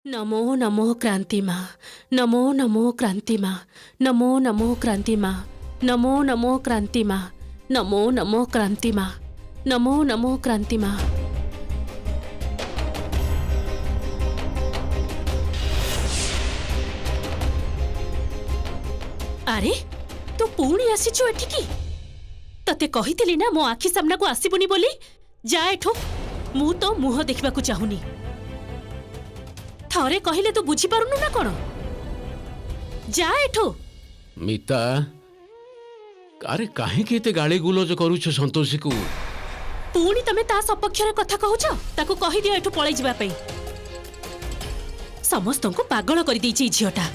नमो नमो क्रांति माँ, नमो नमो क्रांति माँ, नमो नमो क्रांति माँ, नमो नमो क्रांति माँ, नमो नमो क्रांति माँ, नमो नमो क्रांति माँ। अरे तू पुणी आसीचु एठिकी? तते कहिथिली ना मो आखि सामना को आसीबुनी बोली। जा एठो, मु तो मुह देखिबा को चाहुनी। थरे कहिले तू बुझी पारुनु ना कोन? जा एठो। मीता, अरे काहे के एते गाली गुलोज करूछ संतोषी को? पुणी तमे ता सपक्ष रे कथा कहूछ? ताको कहि दियो एठो पळै जिबा पई। समस्तंको पागल करि दैछि झियोटा।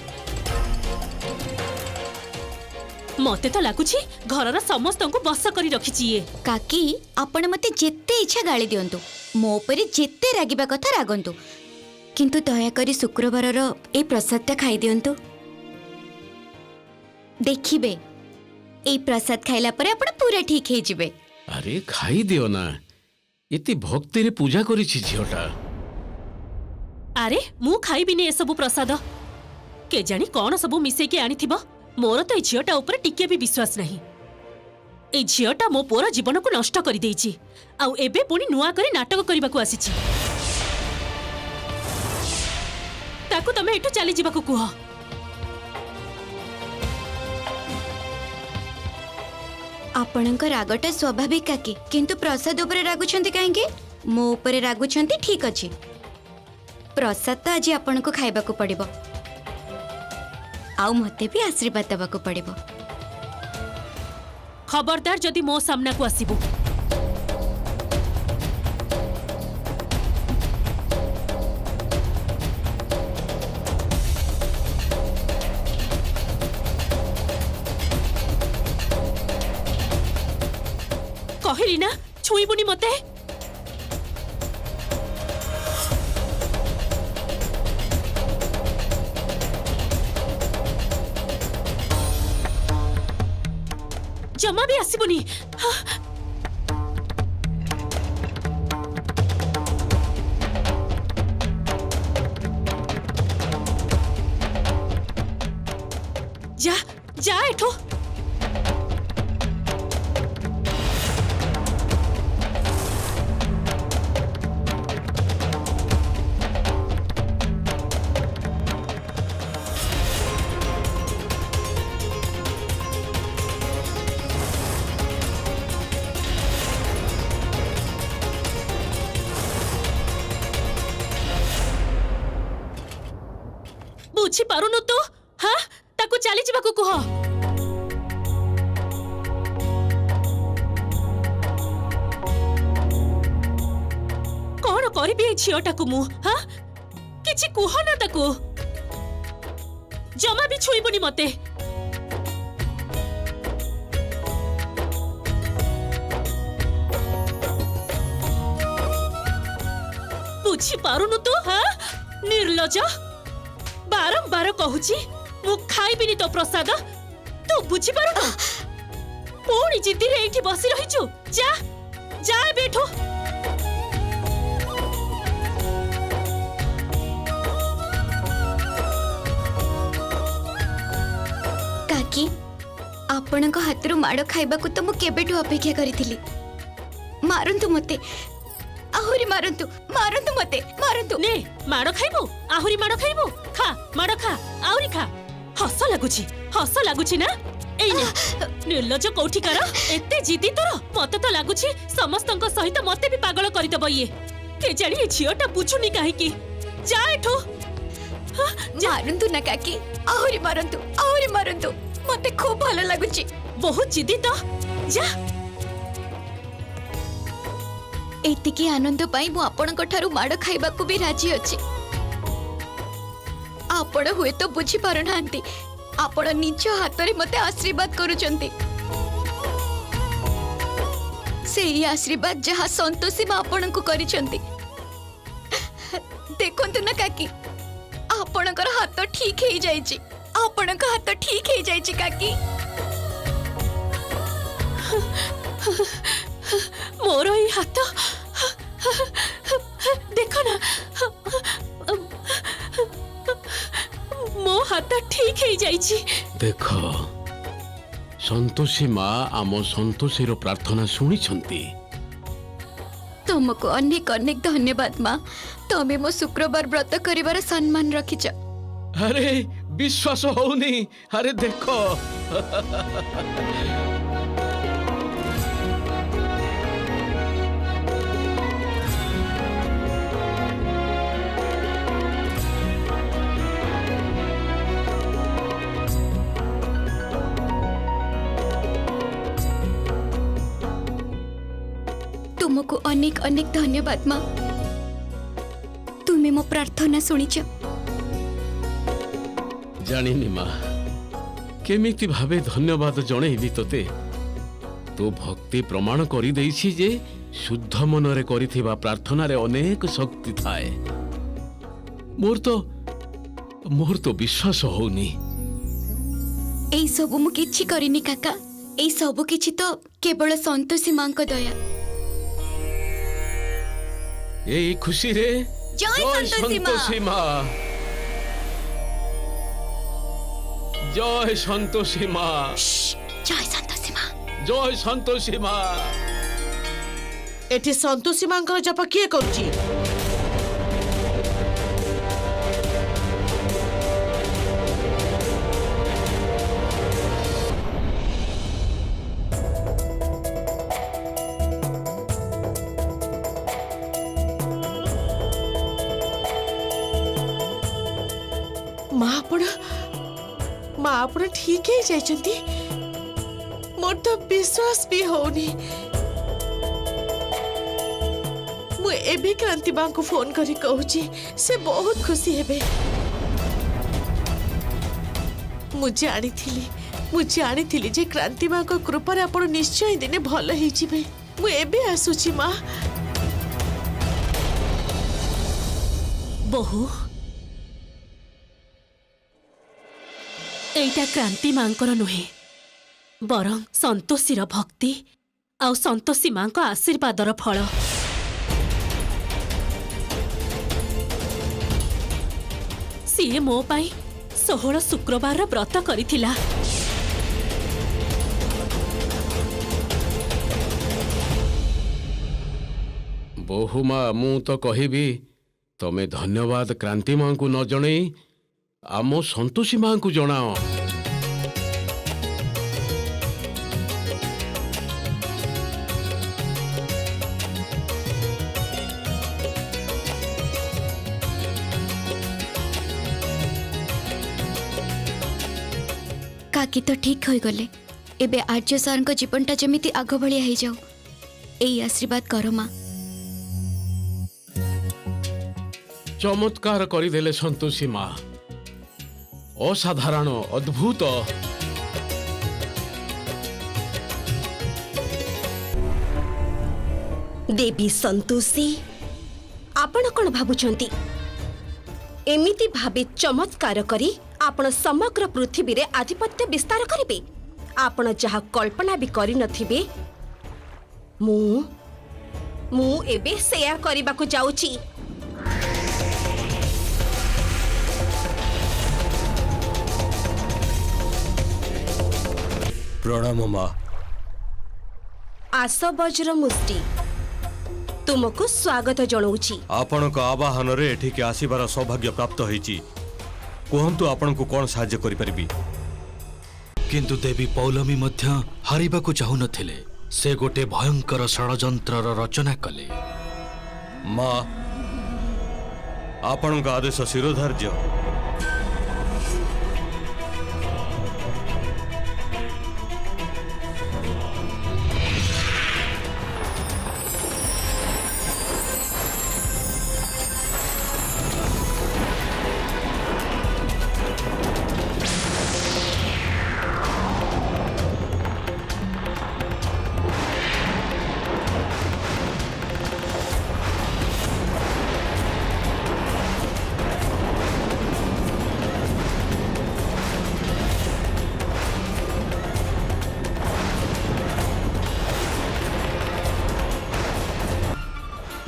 मते तो लागुछि घरर समस्तंको बस करी रखिछि ये। काकी आपण मते जेते इच्छा गाली दियंतु, मो परे जेते रागिबा कथा रागंतु, किंतु दया करी शुक्रवारर ए प्रसादटा खाई दियंतु। देखिबे ए प्रसाद खाइला परे आपण पूरा ठीक हे जिबे। अरे खाई दियो ना, इति भक्ति रे पूजा करिछि झियोटा। अरे मु खाइबिनी ए सबु प्रसाद। के जानी कोन सबु मिसे के आनी थिबो। मोर तो ए झियोटा ऊपर टिके भी विश्वास नहीं। ए झियोटा मो पोर जीवन को नष्ट करि देइछि, आउ एबे पुनी नुआ करी नाटक करबा को आसीछि। ताकू तमे एठु चली जिबा को कुह। आपणक रागटा स्वाभाविक काकी, किंतु प्रसाद ऊपर रागुछंती काहेंगे? मो ऊपर रागुछंती ठीक अछि। प्रसाद तो आज आपणको खाइबा को पड़िबो, आउ मते भी आशीर्वाद देबा को पड़िबो। खबरदार जदि मो सामना को आसीबो। कहली ना छुईबुनी मते। जमा भी आसीबुनी। जा जा एठो। बुझी पारुनु तो? हाँ ताकू चली जिबा को कुह। कौन करिबी ए झियोटाकू मु? हाँ किछि कुह ना ताकू। जमा भी छुईबुनी मते। बुझी पारुनु तो? हाँ निर्लज। बारंबार कहूची मु खाइबिनी तो प्रसाद, तू बुझी पारुनु? पुणी जिद्दी रे एठी बसी रहिछु। जा जा बैठो। काकी आपणक हाथरू माड़ खाइबा को तो मु केबेठु अपेक्षा करिथिली। मारंतु मते, आहुरी मारंतु, मारंतु मते, मारंतु। ने माड़ खाइबो, आहुरी माड़ खाइबो। खा माड़ खा, आहुरी खा। हस लागुची ना? एई ने निर्लज कोठिकार एते जिदी तोर। मते तो लागुची समस्तंक सहित मते भी पागल करि दबो ये। के जानी ए झियोटा बुझुनी काहे की? जा एठो। मारंतु ना काकी, आहुरी मारंतु, आहुरी मारंतु। मते खूब भलो लागुची। बहुत जिदी तो जा। एतिकी आनंद पाई मु आपणक ठारू माड़ खाइबा को भी राजी अछि। आपण हुए तो बुझी पारु नांती, आपण निज हाथ रे मते आशीर्वाद करूचंती। सेही आशीर्वाद जहा संतोषी मा आपण को करिचंती। देखंतु ना काकी, आपणकर हाथ ठीक हे जाईची। आपणक हाथ ठीक हे जाईची काकी। मोर ई हाथ देख ना हाथ ठीक हो जाइछि। देख संतोषी माँ आम संतोषीर प्रार्थना शुणी तुमको अनेक अनेक धन्यवाद माँ। तमे मो शुक्रवार व्रत करिवार सम्मान रखिछ। अरे विश्वास होनी। अरे देख तुमको अनेक अनेक धन्यवाद माँ। तुम्हें मो प्रार्थना शुणिछ। जानिनी माँ केमिति भावे धन्यवाद जणेबी तोते। तो भक्ति प्रमाण करी देइछि जे शुद्ध मनरे करिथिबा प्रार्थना रे अनेक शक्ति थाए। मोर तो विश्वास होनी। एई सब मु किछि करिनी काका। एई सब किछि तो केवल संतोषी मां को दया। ए खुशी रे जय संतोषी माँ। जय संतोषी माँ। जय संतोषी मां। जय संतोषी माँ। एठी संतोषी मांकर जप किए करूची? माँ आपण ठीक है जाइछंती। मोर तो विश्वास भी होनी। मु एबे क्रांति मां को फोन करी कहूची से बहुत खुशी हेबे। मु जानी थिली जे क्रांति मां को कृपा रे आपण निश्चय दिने भलो ही जिबे। मु एबे आसुची मां। बहु एटा क्रांति मांकर नुहे बरं संतोषीर भक्ति आउ संतोषी मां को आशीर्वादर फल। सीए मो पाई 16 शुक्रवार व्रत करिथिला। बहु माँ मु तो कहिबी तमे धन्यवाद क्रांति माँ को न जणे आम संतोषी माँ को जनाओ। काकी तो ठीक हो गले। एबे आर्य सर को जीवनटा जमिति आग भलिया हो जाऊ। एई आशीर्वाद करो माँ। चमत्कार करदेले संतोषी माँ। असाधारण अद्भुत। देवी संतोषी आपण कौन भावुंट एमिति भावे चमत्कार करी आपण समग्र पृथ्वी रे आधिपत्य विस्तार करिवे। आपण जहा कल्पना भी करि नथिबे मु एबे शेयर करबाकू जाउची। प्रणाम माँ। आस वज्र मुष्टि तुमको स्वागत जनाऊची। आपण को आवाहन रे एठिके आसीबार सौभाग्य प्राप्त होईची। कहंतु आपण को कोन सहाय्य करि परिबी? किंतु देवी पौलमी मध्य हारिबाकू चाहू नथिले। से गोटे भयंकर षड़यंत्रर रचना कले। माँ आपण का आदेश शिरोधार्य।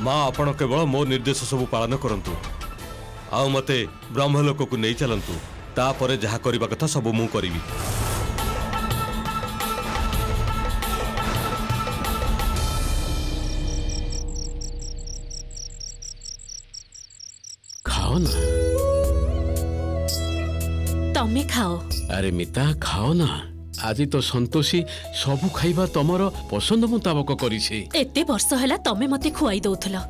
माँ आपण केवल मो निर्देश सब पालन करंतु। आउ मते ब्रह्मलोक को नहीं चलंतु। तापरे जहाँ करबा कथा सब मु करिवि। खाओ ना। तमे खाओ। अरे मिता खाओ ना। आज तो संतोषी सबु खाइबा तमर पसंद मुताबक करिছে। एते वर्ष होला तमे मते खुआई दउथला।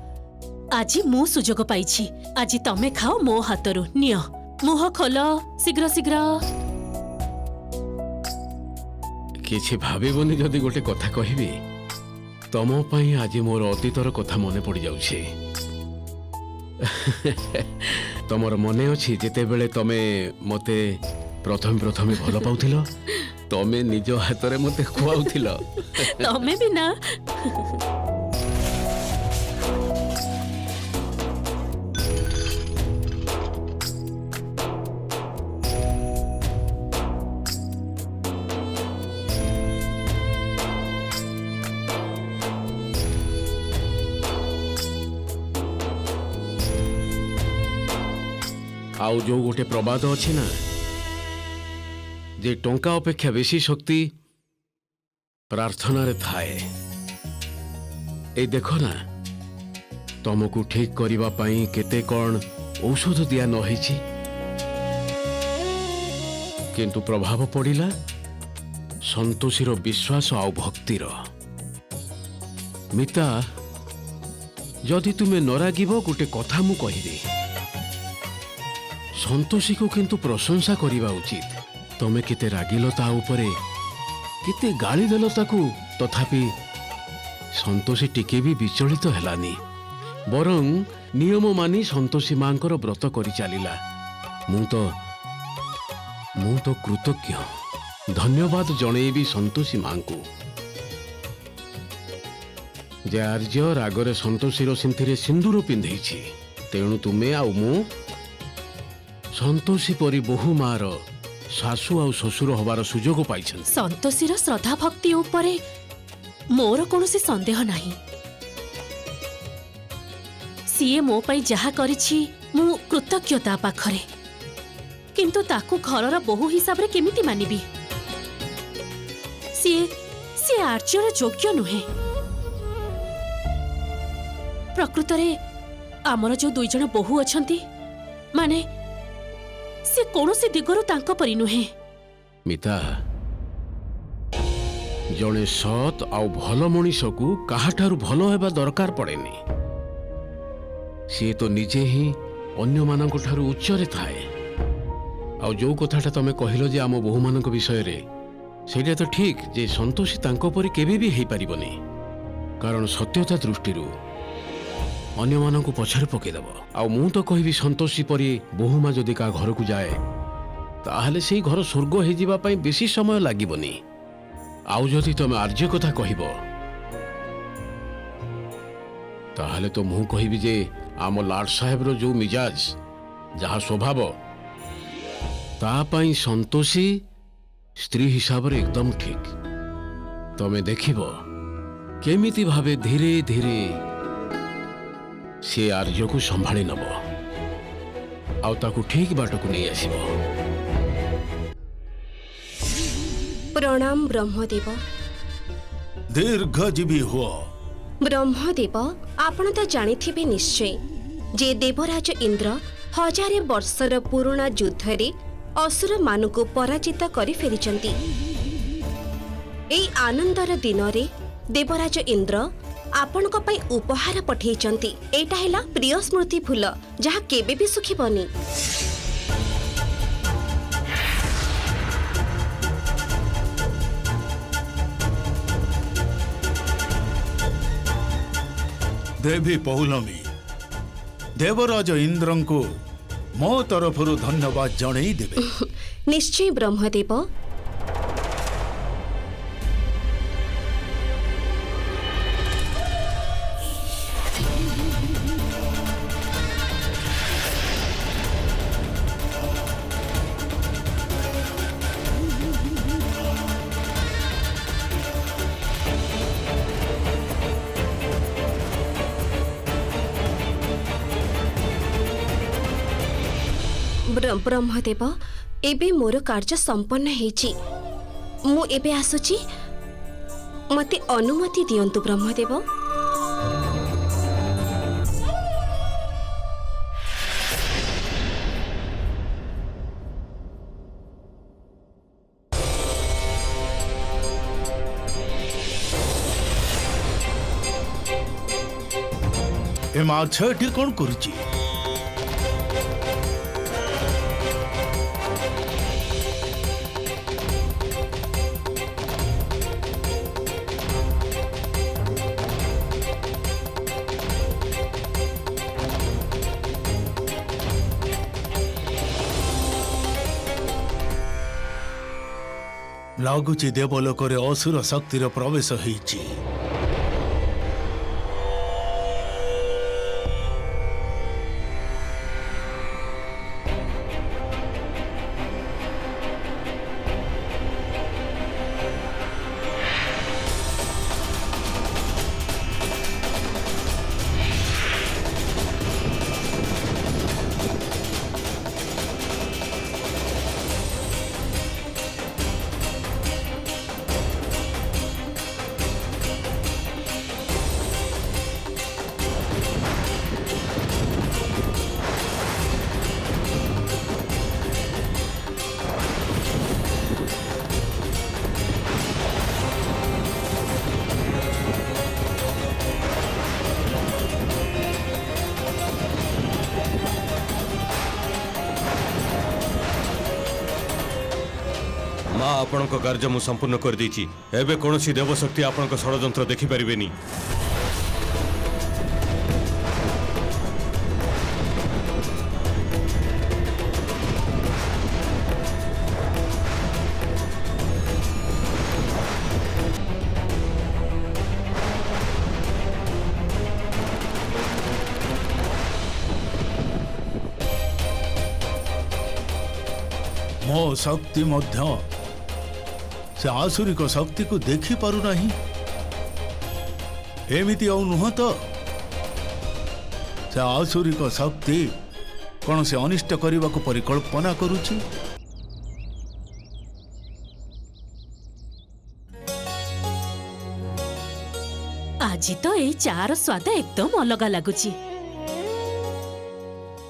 आजी मु सुजोग पाइछि। आजी तमे खाओ मो हातरु नियो। मुह खोल शीघ्र शीघ्र। किछि भाबिबनी जदि गोटे कथा कहिबी तम पई आज मोर अतीतर कथा मने पड़ी जाउछे। तमर मने अछि जेते बेले तमे मते प्रथम प्रथम भल पाउथिलो तमे निज हातरे मते खुआउथिलो। तमे भी ना। आउ जो गोटे प्रबाद अछि ना जे टंका अपेक्षा बेसी शक्ति प्रार्थना रे थाए। ए देखो ना तुमको ठीक करिबा पई केते कोन औषध दिया न होईछि किंतु प्रभाव पड़िला संतोषीर विश्वास आउ भक्तिर। मिता जदि तुमे नरागिब गोटे कथा मु कहिबे संतोषी को किंतु प्रशंसा करिबा उचित। तमे केते रागिलो ता उपरे केते गाली देलो ताकू तथापि संतोषी टिके भी विचलित हेलानी बरं नियम मानी संतोषी मांकर व्रत करि चालिला। मु तो कृतज्ञ धन्यवाद जणेबी संतोषी मांकू जे आर्य रागरे संतोषीर सिंथिरे सिंदूर पिंधेछि। तेणु तुमे आउ मु संतोषी परी बहु मार सासु आउ ससुर हबार सुजोग पाइछन। संतोषीर श्रद्धा भक्ति उपरे मोर कोनोसी संदेह नाही। सीए मो पई जहा करिछि मु कृतज्ञता पाखरे किंतु ताकू घरर बहु हिसाब रे केमिति मानिबी। सीए आर्यर योग्य नुहे। प्रकृत रे आमर जो दुई जण बहु अछंती माने से कोनोसी दिगरु तांको परि नुहे। मिता जणे सत आउ भल मनीष को काहाठारु भल हेबा दरकार पड़ेनी। सी तो निजे ही अन्य मानक ठारु उच्च रे थाए। आउ जो कथाटा तमे कहिलो जे आम बहु मानक विषय रे सेटा तो ठीक जे संतोषी तांको परि केबे भी हेई परिबनी कारण सत्यता दृष्टिरु अन्य मानक पछरे पके दबो। आउ मु तो कहिबी संतोषी परि बहुमा जदि का घर को जाए ताहले सेई घर स्वर्ग हे जिबा पई बेसी समय लागिबनी। आउ जदि तमे आर्य कथा कहिबो ताहले तो मु कहिबी जे आम लाड साहेब रो जो मिजाज जहा स्वभाव ता पई संतोषी स्त्री हिसाब रे एकदम ठीक। तमे देखिबो केमिति भावे धीरे धीरे से आर्य को संभाली नब आउ ताकू ठीक बाट को नहीं आसीबो। प्रणाम ब्रह्मदेव। दीर्घजीवी हुआ। ब्रह्मदेव आपण तो जानिथिबे निश्चय जे देवराज इंद्र 1000 वर्षर पुराणा युद्ध रे असुर मानकु पराजित करि फेरिचंती। एई आनंदर दिन रे देवराज इंद्र आपण को पई उपहार पठेइचंती। एटा हैला प्रिय स्मृति फूल जहा केबे भी सुखिबनी। देवी पौलमी देवराज इंद्र को मो तरफ धन्यवाद जणई देबे। निश्चय ब्रह्मदेव। ब्रह्मदेव एबे मोर कार्य संपन्न हेछि। मु एबे आसुची, मते अनुमति दियंतु ब्रह्मदेव। ए माछ एठी कोन करूची? ଲାଗୁଛି ଦେବଲୋକରେ ଅସୁର ଶକ୍ତିର ପ୍ରବେଶ ହେଇଛି। माँ आपण कार्य मु संपूर्ण कर देछि। एबे कोनोसी देवशक्ति आपण षड़यंत्र देखि परिबेनी। मो शक्ति मध्य से आसुरिक शक्ति को देखि पारु नाही। एमिति औ नुह तो से आसुरिक शक्ति कौन से अनिष्ट करने को परिकल्पना करुछि। आज तो एई चार स्वाद एकदम अलग लगुची।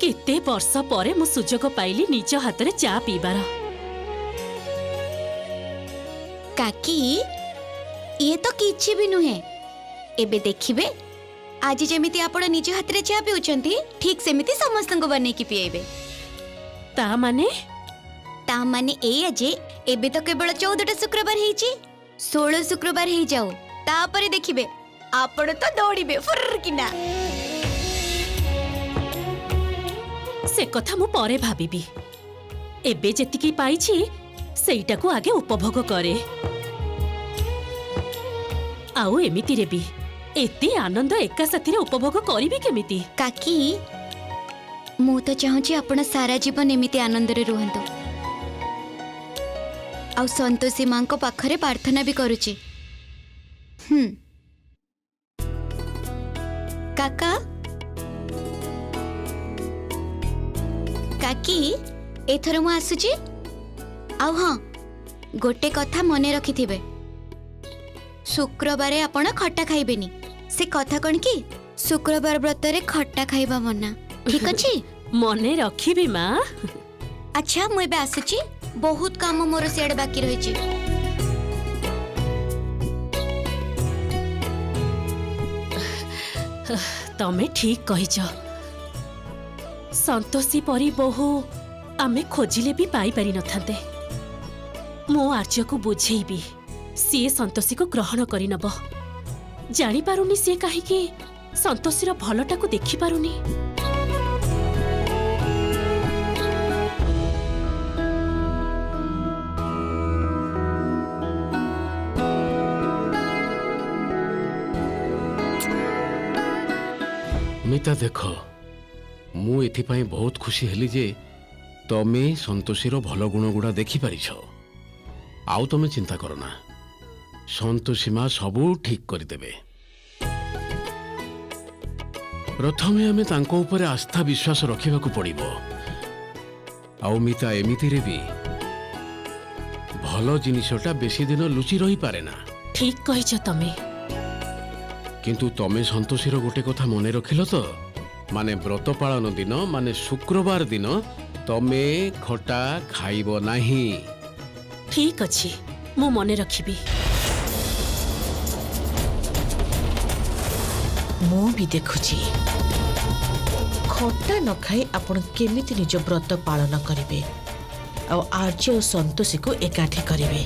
केते वर्ष परे मु सुजोग पाइली निज हाथ रे चा पीबार। काकी ये तो किछि भी नुहे। एबे देखिबे आज जेमिति आपण निज हाथ रे चा पिउचंती ठीक सेमिति समस्तंको बनै की पिएबे। ता माने एई जे एबे तो केवल 14टा शुक्रवार हेछि, 16 शुक्रवार हे जाओ तापरे देखिबे आपण तो दौड़िबे फुर किना। से कथा मु परे भाबिबी। एबे जेतिकी पाइछि सेइटा को आगे उपभोग करे। आउ एमिति रे भी एते आनंद एका साथी रे उपभोग करिबी केमिति? काकी मु तो चाहूची आपण सारा जीवन एमिति आनंद रे रुहंतो। आउ संतोषी मां को पाखरे प्रार्थना भी करूची। काका काकी एथर मु आसुची। आउ हाँ गोटे कथा मने रखिथिबे, शुक्रवार आपण खट्टा खाइबेनी। से कथा कौन कि शुक्रवार व्रत रे खट्टा खाइबा मना, ठीक अछि? मने रखिबी माँ। अच्छा मु एबे आसुची, बहुत काम मोर सियाडे बाकी रहिछि। तमे ठीक कहिछ। संतोषी परी बहु आमे खोजिले भी पाई पारि नथांते। मो आर्य को बुझेइबी, सी संतोषी को ग्रहण करि नब। जानि पारुनी सी काहे कि संतोषीर भलटा को देखि पारुनी। मिता देख, मु एथिपाई बहुत खुशी हेली जे तमे संतोषीर भल गुण गुड़ा देखि पारिछ। आउ तमे चिंता करना, संतोषी माँ सबू ठीक करदेबे। प्रथमे आमे तांको ऊपर आस्था विश्वास रखिबाकू पड़िबो। आउ मिता एमिति रे भी ଭଲ ଜିନିଷଟା ବେଶୀ ଦିନ ଲୁଚି ରହିପାରେ ନା। ଠିକ କହିଛ ତମେ। କିନ୍ତୁ ତମେ ସନ୍ତୋଷୀର ଗୋଟେ କଥା ମନେ ରଖିଲ ତ, ମାନେ ବ୍ରତ ପାଳନ ଦିନ ମାନେ ଶୁକ୍ରବାର ଦିନ ତମେ ଖଟା ଖାଇବ ନାହିଁ। ଠିକ ଅଛି, ମୁଁ ମନେ ରଖିବି। ମୁଁ ବି ଦେଖୁଛି ଖଟା ନ ଖାଇ ଆପଣ କେମିତି ନିଜ ବ୍ରତ ପାଳନ କରିବେ ଆଉ ଆର୍ଯ୍ୟ ଓ ସନ୍ତୋଷୀକୁ ଏକାଠି କରିବେ।